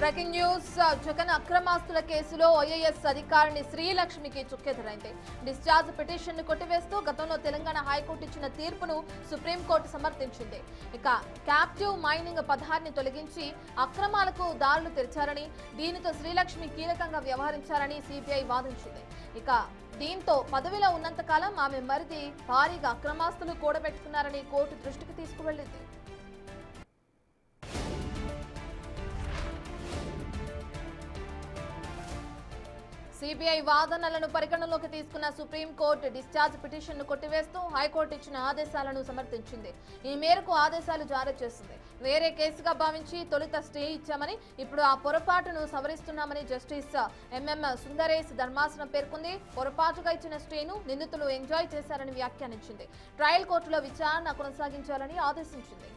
Breaking news Jagan అక్రమాస్తుల కేసులో IAS అధికారిని శ్రీలక్ష్మికి చుక్కెదురైంది. Discharge petition ను కొట్టివేస్తూ గతంలో తెలంగాణ హైకోర్టు ఇచ్చిన తీర్పును సుప్రీంకోర్టు సమర్థించింది. ఇక క్యాప్టివ్ మైనింగ్ పథకాన్ని తొలగించి అక్రమాలకు దారులు తెరిచారని, దీనితో శ్రీలక్ష్మి కీలకంగా వ్యవహరించారని సిబిఐ వాదించింది. ఇక దీంతో పదవిలో ఉన్నంతకాలం ఆమె మరిది భారీగా అక్రమాస్తులు కూడబెట్టుకున్నారని కోర్టు దృష్టికి తీసుకువెళ్లింది. సిబిఐ వాదనలను పరిగణలోకి తీసుకున్న సుప్రీంకోర్టు డిశ్చార్జ్ పిటిషన్ను కొట్టివేస్తూ హైకోర్టు ఇచ్చిన ఆదేశాలను సమర్థించింది. ఈ మేరకు ఆదేశాలు జారీ చేసింది. వేరే కేసుగా భావించి తొలుత స్టే ఇచ్చామని, ఇప్పుడు ఆ పొరపాటును సవరిస్తున్నామని జస్టిస్ ఎంఎం సుందరేశ్ ధర్మాసనం పేర్కొంది. పొరపాటుగా ఇచ్చిన స్టేను నిందితులు ఎంజాయ్ చేశారని వ్యాఖ్యానించింది. ట్రయల్ కోర్టులో విచారణ కొనసాగించాలని ఆదేశించింది.